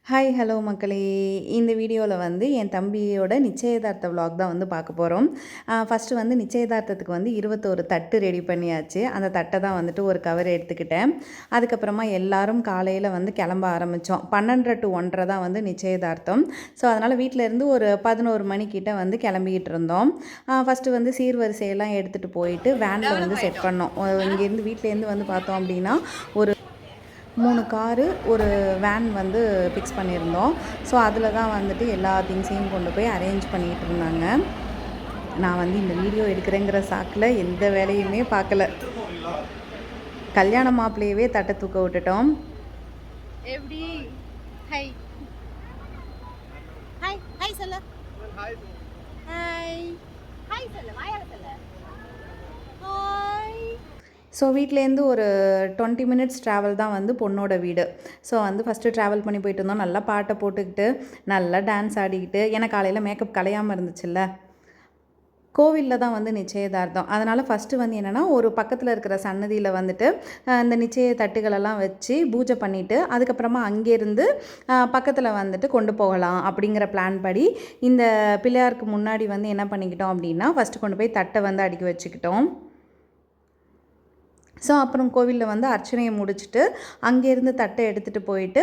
Hi hello மக்களே. இந்த வீடியோவில் வந்து என் தம்பியோட நிச்சயதார்த்த விலாக் தான் வந்து பார்க்க போகிறோம். ஃபஸ்ட்டு வந்து நிச்சயதார்த்தத்துக்கு வந்து 21 தட்டு ரெடி பண்ணியாச்சு. அந்த தட்டை தான் வந்துட்டு ஒரு கவர் எடுத்துக்கிட்டேன். அதுக்கப்புறமா எல்லாரும் காலையில் வந்து கிளம்ப ஆரம்பித்தோம். 12 to 1:30 தான் வந்து நிச்சயதார்த்தம். ஸோ அதனால் வீட்டிலேருந்து ஒரு 11 மணிக்கிட்ட வந்து கிளம்பிக்கிட்டு இருந்தோம். ஃபஸ்ட்டு வந்து சீர்வரிசையெல்லாம் எடுத்துகிட்டு போயிட்டு வேனில் வந்து செட் பண்ணோம். இங்கேருந்து வீட்டிலேருந்து வந்து பார்த்தோம் அப்படின்னா ஒரு 3 காரு ஒரு வேன் வந்து ஃபிக்ஸ் பண்ணியிருந்தோம். ஸோ அதில் தான் வந்துட்டு எல்லா திங்ஸையும் கொண்டு போய் அரேஞ்ச் பண்ணிகிட்டு இருந்தாங்க. நான் வந்து இந்த வீடியோ எடுக்கிறேங்கிற சாக்கில் எந்த வேலையுமே பார்க்கல. கல்யாண மாப்பிள்ளையவே தட்டை தூக்க விட்டுட்டோம். எப்படி ஹாய் ஹாய் ஹாய் சொல்ல ஹாய் ஹாய் சொல்ல வாயால சொல்ல ஹாய். ஸோ வீட்டிலேருந்து ஒரு 20 மினிட்ஸ் ட்ராவல் தான் வந்து பொண்ணோட வீடு. ஸோ வந்து ஃபஸ்ட்டு ட்ராவல் பண்ணி போயிட்டு இருந்தோம். நல்லா பாட்டை போட்டுக்கிட்டு நல்லா டான்ஸ் ஆடிக்கிட்டு, ஏன்னா காலையில் மேக்கப் கலையாமல் இருந்துச்சுல்ல. கோவிலில் தான் வந்து நிச்சயதார்த்தம். அதனால் ஃபஸ்ட்டு வந்து என்னென்னா ஒரு பக்கத்தில் இருக்கிற சன்னதியில் வந்துட்டு இந்த நிச்சய தட்டுகளெல்லாம் வச்சு பூஜை பண்ணிவிட்டு அதுக்கப்புறமா அங்கேருந்து பக்கத்தில் வந்துட்டு கொண்டு போகலாம் அப்படிங்கிற பிளான் படி இந்த பிள்ளையாருக்கு முன்னாடி வந்து என்ன பண்ணிக்கிட்டோம் அப்படின்னா ஃபஸ்ட்டு கொண்டு போய் தட்டை வந்து அடுக்கி வச்சுக்கிட்டோம். ஸோ அப்புறம் கோவிலில் வந்து அர்ச்சனையை முடிச்சுட்டு அங்கேருந்து தட்டை எடுத்துகிட்டு போயிட்டு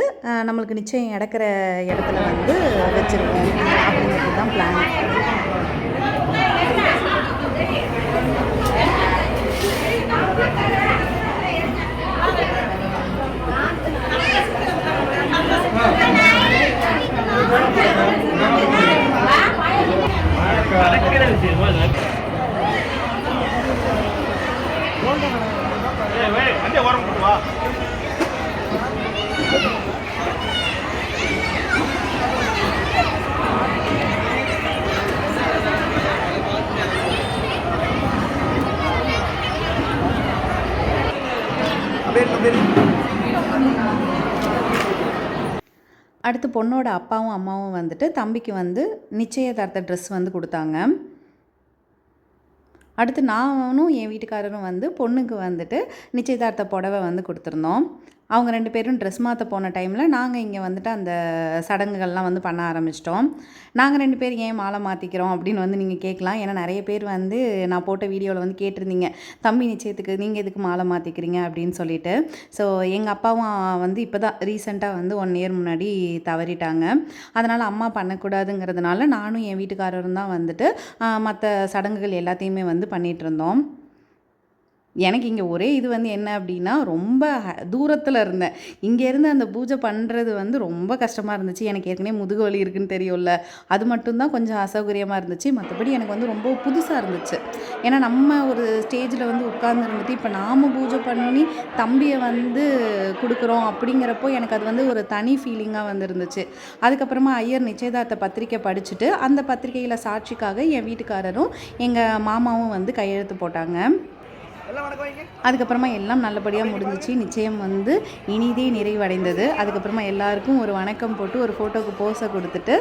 நம்மளுக்கு நிச்சயம் இடக்கிற இடத்துல வந்து வச்சுருக்கோம் அப்படிங்கிறது தான் பிளான். அடுத்து பொண்ணோட அப்பாவும் அம்மாவும் வந்துட்டு தம்பிக்கு வந்து நிச்சயதார்த்த ட்ரெஸ் வந்து கொடுத்தாங்க. அடுத்து நானும் என் வீட்டுக்காரரும் வந்து பொண்ணுக்கு வந்துட்டு நிச்சயதார்த்த புடவை வந்து கொடுத்துருந்தோம். அவங்க 2 பேரும் ட்ரெஸ் மாற்ற போன டைமில் நாங்கள் இங்கே வந்துட்டு அந்த சடங்குகள்லாம் வந்து பண்ண ஆரம்பிச்சிட்டோம். நாங்கள் 2 பேர் ஏன் மாலை மாற்றிக்கிறோம் அப்படின்னு வந்து நீங்கள் கேட்கலாம். ஏன்னா நிறைய பேர் வந்து நான் போட்ட வீடியோவில் வந்து கேட்டிருந்தீங்க, தம்பி நிச்சயத்துக்கு நீங்கள் எதுக்கு மாலை மாற்றிக்கிறீங்க அப்படின்னு சொல்லிட்டு. ஸோ எங்கள் அப்பாவும் வந்து இப்போ தான் ரீசெண்டாக வந்து 1 இயர் முன்னாடி தவறிட்டாங்க. அதனால் அம்மா பண்ணக்கூடாதுங்கிறதுனால நானும் என் வீட்டுக்காரரும் தான் வந்துட்டு மற்ற சடங்குகள் எல்லாத்தையுமே வந்து பண்ணிகிட்டு இருந்தோம். எனக்கு இங்கே ஒரே இது வந்து என்ன அப்படின்னா ரொம்ப தூரத்தில் இருந்தேன். இங்கேருந்து அந்த பூஜை பண்ணுறது வந்து ரொம்ப கஷ்டமாக இருந்துச்சு. எனக்கு ஏற்கனவே முதுகு வலி இருக்குன்னு தெரியும்ல, அது மட்டும்தான் கொஞ்சம் அசௌகரியமாக இருந்துச்சு. மற்றபடி எனக்கு வந்து ரொம்ப புதுசாக இருந்துச்சு. ஏன்னா நம்ம ஒரு ஸ்டேஜில் வந்து உட்கார்ந்துருந்துட்டு இப்போ நாம் பூஜை பண்ணி தம்பியை வந்து கொடுக்குறோம் அப்படிங்கிறப்போ எனக்கு அது வந்து ஒரு தனி ஃபீலிங்காக வந்து இருந்துச்சு. அதுக்கப்புறமா ஐயர் நிச்சயதார்த்த பத்திரிக்கை படிச்சுட்டு அந்த பத்திரிக்கையில் சாட்சிக்காக என் வீட்டுக்காரரும் எங்கள் மாமாவும் வந்து கையெழுத்து போட்டாங்க. அதுக்கப்புறமா எல்லாம் நல்லபடியாக முடிஞ்சிச்சு. நிச்சயம் வந்து இனிதே நிறைவடைந்தது. அதுக்கப்புறமா எல்லாருக்கும் ஒரு வணக்கம் போட்டு ஒரு ஃபோட்டோக்கு போஸை கொடுத்துட்டு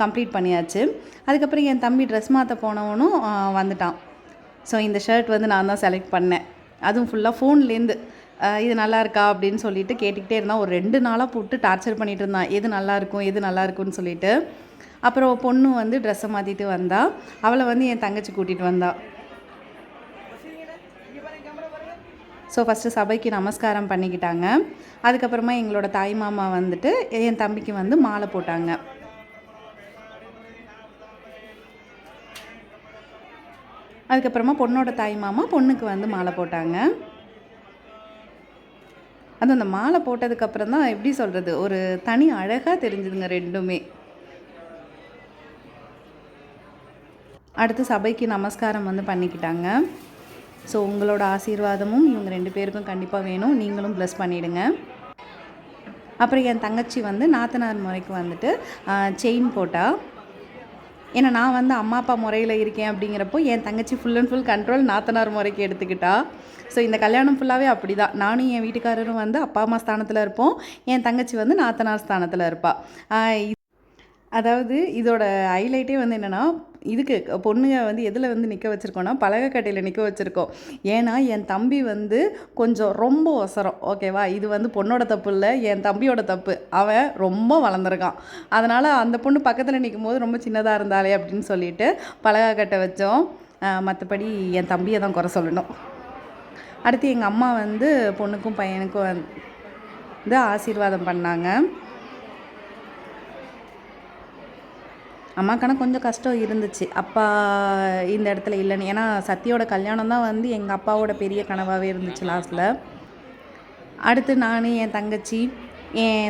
கம்ப்ளீட் பண்ணியாச்சு. அதுக்கப்புறம் என் தம்பி ட்ரெஸ் மாற்ற போனவனும் வந்துட்டான். ஸோ இந்த ஷர்ட் வந்து நான் தான் செலக்ட் பண்ணேன். அதுவும் ஃபுல்லாக ஃபோன்லேருந்து இது நல்லா இருக்கா அப்படின்னு சொல்லிட்டு கேட்டுக்கிட்டே இருந்தான். ஒரு 2 நாளாக போட்டு டார்ச்சர் பண்ணிகிட்டு இருந்தான், எது நல்லாயிருக்கும் எது நல்லாயிருக்கும்னு சொல்லிட்டு. அப்புறம் பொண்ணு வந்து ட்ரெஸ்ஸை மாற்றிட்டு வந்தா. அவளை வந்து என் தங்கச்சி கூட்டிகிட்டு வந்தா. ஸோ ஃபஸ்ட்டு சபைக்கு நமஸ்காரம் பண்ணிக்கிட்டாங்க. அதுக்கப்புறமா எங்களோட தாய் மாமா வந்துட்டு என் தம்பிக்கு வந்து மாலை போட்டாங்க. அதுக்கப்புறமா பொண்ணோட தாய் மாமா பொண்ணுக்கு வந்து மாலை போட்டாங்க. அது அந்த மாலை போட்டதுக்கப்புறம் தான் எப்படி சொல்கிறது, ஒரு தனி அழகாக தெரிஞ்சுதுங்க 2மே. அடுத்து சபைக்கு நமஸ்காரம் வந்து பண்ணிக்கிட்டாங்க. ஸோ உங்களோட ஆசீர்வாதமும் இவங்க 2 பேருக்கும் கண்டிப்பாக வேணும். நீங்களும் ப்ளஸ் பண்ணிவிடுங்க. அப்புறம் என் தங்கச்சி வந்து நாத்தனார் முறைக்கு வந்துட்டு செயின் போட்டா. ஏன்னா நான் வந்து அம்மா அப்பா முறையில் இருக்கேன் அப்படிங்கிறப்போ என் தங்கச்சி ஃபுல் அண்ட் ஃபுல் கண்ட்ரோல் நாத்தனார் முறைக்கு எடுத்துக்கிட்டா. ஸோ இந்த கல்யாணம் ஃபுல்லாகவே அப்படி தான். நானும் என் வீட்டுக்காரரும் வந்து அப்பா அம்மா ஸ்தானத்தில் இருப்போம், என் தங்கச்சி வந்து நாத்தனார் ஸ்தானத்தில் இருப்பாள். அதாவது இதோட ஹைலைட்டே வந்து என்னென்னா இதுக்கு பொண்ணுங்க வந்து எதில் வந்து நிற்க வச்சுருக்கோன்னா பலகைக்கட்டையில் நிற்க வச்சுருக்கோம். ஏன்னா என் தம்பி வந்து கொஞ்சம் ரொம்ப ஒசரம், ஓகேவா? இது வந்து பொண்ணோட தப்பு இல்லை, என் தம்பியோட தப்பு. அவன் ரொம்ப வளர்ந்துருக்கான். அதனால் அந்த பொண்ணு பக்கத்தில் நிற்கும் போது ரொம்ப சின்னதாக இருந்தாலே அப்படின்னு சொல்லிட்டு பலகைக்கட்டை வச்சோம். மற்றபடி என் தம்பியை தான் குறை சொல்லணும். அடுத்து எங்கள் அம்மா வந்து பொண்ணுக்கும் பையனுக்கும் வந்து ஆசீர்வாதம் பண்ணாங்க. அம்மாக்கான கொஞ்சம் கஷ்டம் இருந்துச்சு, அப்பா இந்த இடத்துல இல்லைன்னு. ஏன்னா சத்தியோட கல்யாணம் தான் வந்து எங்கள் அப்பாவோட பெரிய கனவாகவே இருந்துச்சு லாஸ்ட்டில். அடுத்து நான், என்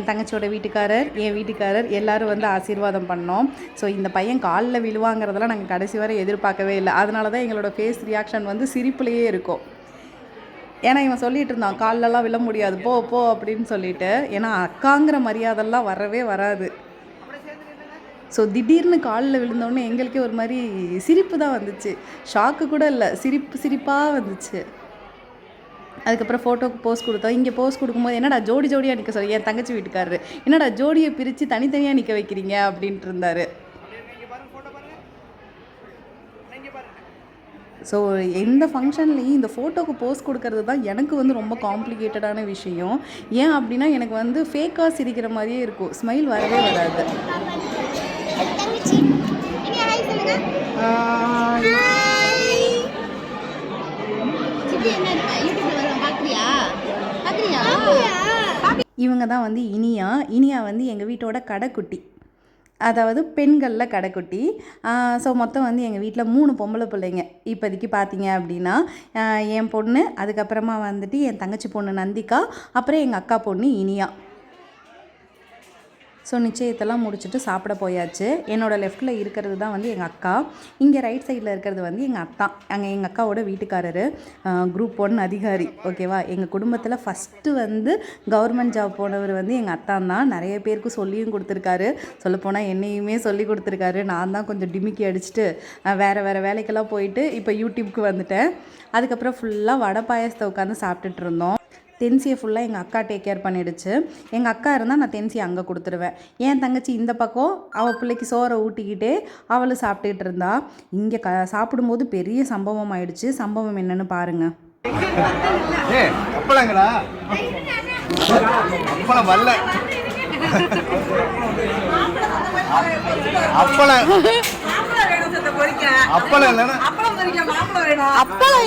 தங்கச்சியோட வீட்டுக்காரர், என் வீட்டுக்காரர் எல்லோரும் வந்து ஆசீர்வாதம் பண்ணோம். ஸோ இந்த பையன் காலில் விழுவாங்கிறதெல்லாம் நாங்கள் கடைசி வரை எதிர்பார்க்கவே இல்லை. அதனால தான் எங்களோட ஃபேஸ் ரியாக்ஷன் வந்து சிரிப்புலேயே இருக்கும். ஏன்னா இவன் சொல்லிகிட்டு இருந்தான் கால்லெல்லாம் விழ முடியாது, போ போ அப்படின்னு சொல்லிட்டு. ஏன்னா அக்காங்கிற மரியாதைலாம் வரவே வராது. ஸோ திடீர்னு காலில் விழுந்தோடனே எங்களுக்கே ஒரு மாதிரி சிரிப்பு தான் வந்துச்சு. ஷாக்கு கூட இல்லை, சிரிப்பாக வந்துச்சு. அதுக்கப்புறம் ஃபோட்டோக்கு போஸ் கொடுத்தோம். இங்கே போஸ் கொடுக்கும்போது என்னடா ஜோடியாக நிற்க சொல்லி என் தங்கச்சி வீட்டுக்காரரு, என்னடா ஜோடியை பிரித்து தனித்தனியாக நிற்க வைக்கிறீங்க அப்படின்ட்டு இருந்தார். ஸோ எந்த ஃபங்க்ஷன்லேயும் இந்த ஃபோட்டோக்கு போஸ் கொடுக்கறது தான் எனக்கு வந்து ரொம்ப காம்ப்ளிகேட்டடான விஷயம். ஏன் அப்படின்னா எனக்கு வந்து ஃபேக்காக சிரிக்கிற மாதிரியே இருக்கும், ஸ்மைல் வரவே வராது. இவங்க தான் வந்து இனியா வந்து எங்கள் வீட்டோட கடைக்குட்டி, அதாவது பெண்களில் கடைக்குட்டி. ஸோ மொத்தம் வந்து எங்கள் வீட்டில் 3 பொம்பளை பிள்ளைங்க இப்போதைக்கு பார்த்தீங்க அப்படின்னா. என் பொண்ணு, அதுக்கப்புறமா வந்துட்டு என் தங்கச்சி பொண்ணு நந்திகா, அப்புறம் எங்கள் அக்கா பொண்ணு இனியா. ஸோ நிச்சயத்தெல்லாம் முடிச்சுட்டு சாப்பிட போயாச்சு. என்னோடய லெஃப்ட்டில் இருக்கிறது தான் வந்து எங்கள் அக்கா, இங்கே ரைட் சைடில் இருக்கிறது வந்து எங்கள் அத்தா. எங்கள் அக்காவோட வீட்டுக்காரரு குரூப் 1 அதிகாரி, ஓகேவா? எங்கள் குடும்பத்தில் ஃபஸ்ட்டு வந்து கவர்மெண்ட் ஜாப் போனவர் வந்து எங்கள் அத்தான் தான். நிறைய பேருக்கு சொல்லியும் கொடுத்துருக்காரு, சொல்லப்போனால் என்னையுமே சொல்லி கொடுத்துருக்காரு. நான் தான் கொஞ்சம் டிமிக்கி அடிச்சுட்டு வேறு வேலைக்கெல்லாம் போயிட்டு இப்போ யூடியூப்க்கு வந்துட்டேன். அதுக்கப்புறம் ஃபுல்லாக வடை பாயசத்தை உட்காந்து சாப்பிட்டுட்டு இருந்தோம். தென்சியை ஃபுல்லாக எங்கள் அக்கா டேக் கேர் பண்ணிடுச்சு. எங்கள் அக்கா இருந்தால் நான் தென்சியை அங்கே கொடுத்துருவேன். என் தங்கச்சி இந்த பக்கம் அவள் பிள்ளைக்கு சோறை ஊட்டிக்கிட்டே அவளும் சாப்பிட்டுக்கிட்டு இருந்தா. இங்கே சாப்பிடும்போது பெரிய சம்பவம் ஆயிடுச்சு. சம்பவம் என்னன்னு பாருங்க. அப்பளம்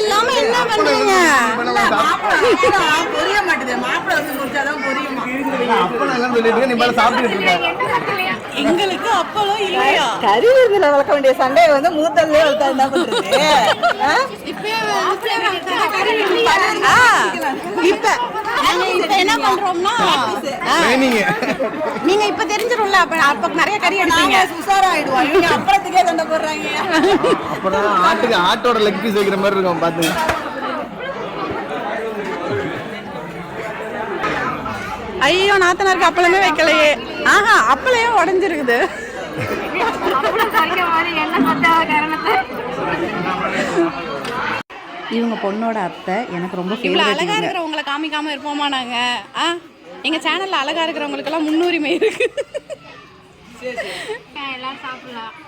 இல்லாம என்ன பண்றீங்க? புரிய மாட்டேது. மாப்பிள்ளை வந்து முடிச்சாதான் புரியுமா? எங்களுக்கு அப்பளம் இல்லையா? கறி விருதுல வளர்க்க வேண்டிய சண்டையை வந்து மூத்தல்லே வளர்த்தா என்ன பண்றது? இப்ப என்ன பண்றோம்னா, நீங்க இப்ப தெரிஞ்சிரும்ல, அப்ப நிறைய கறி அடிப்பீங்க, சுசாராயிடுவோம். இவங்க அப்பளத்துக்கே சண்டை போடுறாங்க. அப்புறம் ஆட்டோட லெக் பீஸ் வைக்கிற மாதிரி இருக்கும் பாத்து. ஐயோ நாத்தனாருக்கு அப்பளமே வைக்கலையே. அப்பளையே உடஞ்சிருக்குது. இவங்க பொண்ணோட அத்தை எனக்கு ரொம்ப இவ்வளோ அழகாக இருக்கிறவங்களை காமிக்காமல் இருப்போமா நாங்கள்? எங்கள் சேனலில் அழகாக இருக்கிறவங்களுக்கெல்லாம் முன்னுரிமை இருக்கு.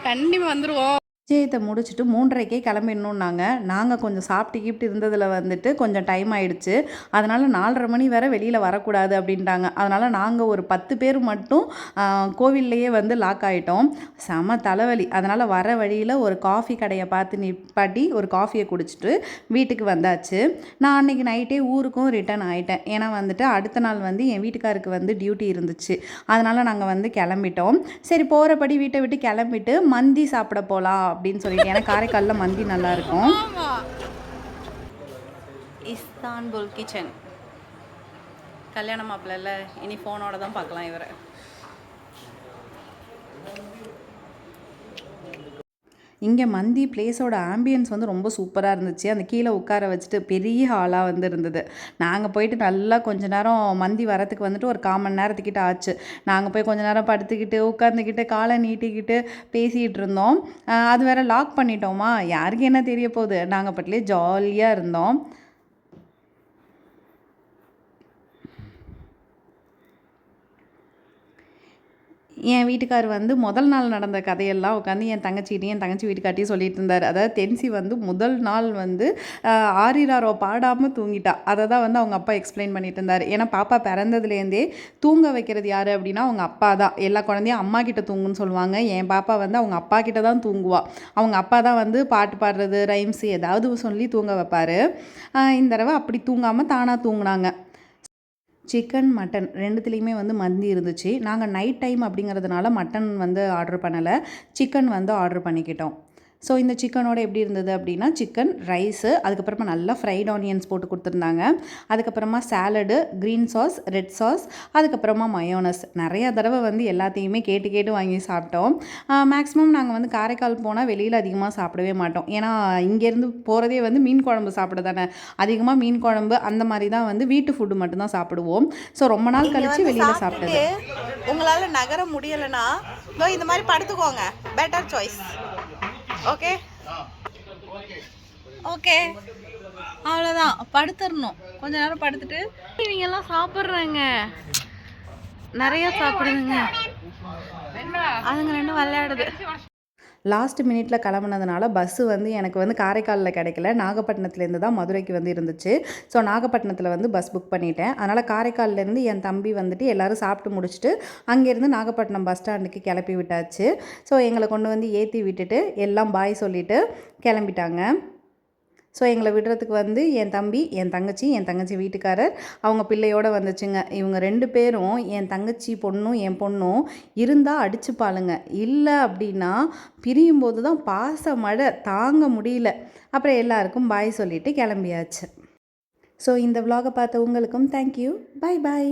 கண்டிப்பாக வந்துடுவோம். நிச்சயத்தை முடிச்சுட்டு 3:30க்கே கிளம்பிடணுன்னாங்க. நாங்கள் கொஞ்சம் சாப்பிட்டு இருந்ததில் வந்துட்டு கொஞ்சம் டைம் ஆகிடுச்சு. அதனால் 4:30 மணி வரை வெளியில் வரக்கூடாது அப்படின்ட்டாங்க. அதனால் நாங்கள் ஒரு 10 பேர் மட்டும் கோவில்லையே வந்து லாக் ஆகிட்டோம். செம தலைவலி. அதனால் வர வழியில் ஒரு காஃபி கடையை பார்த்து நிப்பாட்டி ஒரு காஃபியை குடிச்சிட்டு வீட்டுக்கு வந்தாச்சு. நான் அன்றைக்கி நைட்டே ஊருக்கும் ரிட்டர்ன் ஆகிட்டேன். ஏன்னா வந்துட்டு அடுத்த நாள் வந்து என் வீட்டுக்காருக்கு வந்து டியூட்டி இருந்துச்சு. அதனால் நாங்கள் வந்து கிளம்பிட்டோம். சரி போகிறபடி வீட்டை விட்டு கிளம்பிட்டு மந்தி சாப்பிட போகலாம் அப்படின்னு சொல்லிட்டு. ஏன்னா காரைக்காலில் மந்தி நல்லாயிருக்கும். Istanbul kitchen. கல்யாண மாப்பிள்ளைல இனி ஃபோனோட தான் பார்க்கலாம் இவரை. இங்கே மந்தி பிளேஸோட ஆம்பியன்ஸ் வந்து ரொம்ப சூப்பராக இருந்துச்சு. அந்த கீழே உட்கார வச்சுட்டு பெரிய ஹாலாக வந்து இருந்தது. நாங்கள் போயிட்டு நல்லா கொஞ்ச நேரம் மந்தி வரத்துக்கு வந்துட்டு ஒரு 1/4 மணி நேரத்துக்கிட்ட ஆச்சு. நாங்கள் போய் கொஞ்ச நேரம் படுத்துக்கிட்டு உட்காந்துக்கிட்டு காலை நீட்டிக்கிட்டு பேசிகிட்டு இருந்தோம். அது வேறு லாக் பண்ணிட்டோமா, யாருக்கு என்ன தெரிய போகுது. நாங்கள் பட்டிலே ஜாலியாக இருந்தோம். என் வீட்டுக்கார் வந்து முதல் நாள் நடந்த கதையெல்லாம் உட்காந்து என் தங்கச்சி வீட்டுக்கார்ட்டையும் சொல்லிட்டு இருந்தார். அதாவது தென்சி வந்து முதல் நாள் வந்து ஆரிராரோ பாடாமல் தூங்கிட்டா. அதை தான் வந்து அவங்க அப்பா எக்ஸ்பிளைன் பண்ணிட்டு இருந்தார். ஏன்னா பாப்பா பிறந்ததுலேருந்தே தூங்க வைக்கிறது யார் அப்படின்னா அவங்க அப்பா தான். எல்லா குழந்தையும் அம்மா கிட்ட தூங்குன்னு சொல்லுவாங்க. என் பாப்பா வந்து அவங்க அப்பா கிட்ட தான் தூங்குவா. அவங்க அப்பா தான் வந்து பாட்டு பாடுறது, ரைம்ஸ் ஏதாவது சொல்லி தூங்க வைப்பார். இந்த தடவை அப்படி தூங்காமல் தானாக தூங்குனாங்க. சிக்கன், மட்டன் ரெண்டுத்துலேயுமே வந்து மந்தி இருந்துச்சு. நாங்கள் நைட் டைம் அப்படிங்கிறதுனால மட்டன் வந்து ஆர்டர் பண்ணலை, சிக்கன் வந்து ஆர்டர் பண்ணிக்கிட்டோம். ஸோ இந்த சிக்கனோட எப்படி இருந்தது அப்படின்னா சிக்கன், ரைஸு, அதுக்கப்புறமா நல்லா ஃப்ரைட் ஆனியன்ஸ் போட்டு கொடுத்துருந்தாங்க. அதுக்கப்புறமா salad, green sauce, red sauce, அதுக்கப்புறமா மயோனஸ். நிறையா தடவை வந்து எல்லாத்தையுமே கேட்டு வாங்கி சாப்பிட்டோம். மேக்ஸிமம் நாங்கள் வந்து காரைக்கால் போனால் வெளியில் அதிகமாக சாப்பிடவே மாட்டோம். ஏன்னா இங்கேருந்து போகிறதே வந்து மீன் குழம்பு சாப்பிட தானே. அதிகமாக மீன் குழம்பு அந்த மாதிரி தான் வந்து வீட்டு ஃபுட்டு மட்டும்தான் சாப்பிடுவோம். ஸோ ரொம்ப நாள் கழித்து வெளியில் சாப்பிட்டது. உங்களால் நகர முடியலைன்னா இந்த மாதிரி படுத்துக்கோங்க, பெட்டர் சாய்ஸ். ஓகே ஓகே, அவ்வளோதான், படுத்துடணும். கொஞ்ச நேரம் படுத்துட்டு இவங்கெல்லாம் சாப்பிட்றாங்க, நிறையா சாப்பிடுதுங்க, அதுங்க ரெண்டும் விளையாடுது. லாஸ்ட் மினிட்ல கிளம்புனதுனால பஸ்ஸு வந்து எனக்கு வந்து காரைக்காலில் கிடைக்கல, நாகப்பட்டினத்துலேருந்து தான் மதுரைக்கு வந்து இருந்துச்சு. ஸோ நாகப்பட்டினத்தில் வந்து பஸ் புக் பண்ணிட்டேன். அதனால் காரைக்கால்லேருந்து என் தம்பி வந்துட்டு எல்லோரும் சாப்பிட்டு முடிச்சுட்டு அங்கேருந்து நாகப்பட்டினம் பஸ் ஸ்டாண்டுக்கு கிளப்பி விட்டாச்சு. ஸோ எங்களை கொண்டு வந்து ஏற்றி விட்டுட்டு எல்லாம் பாய் சொல்லிவிட்டு கிளம்பிட்டாங்க. ஸோ எங்களை விடுறதுக்கு வந்து என் தம்பி, என் தங்கச்சி வீட்டுக்காரர் அவங்க பிள்ளையோடு வந்துச்சுங்க. இவங்க 2 பேரும் என் தங்கச்சி பொண்ணும் என் பொண்ணும் இருந்தால் அடிச்சுப்பாளுங்க. இல்லை அப்படின்னா பிரியும்போது தான் பாச மழை தாங்க முடியல. அப்புறம் எல்லாருக்கும் பாய் சொல்லிவிட்டு கிளம்பியாச்சு. ஸோ இந்த vlog பார்த்த உங்களுக்கும் தேங்க்யூ. Bye bye.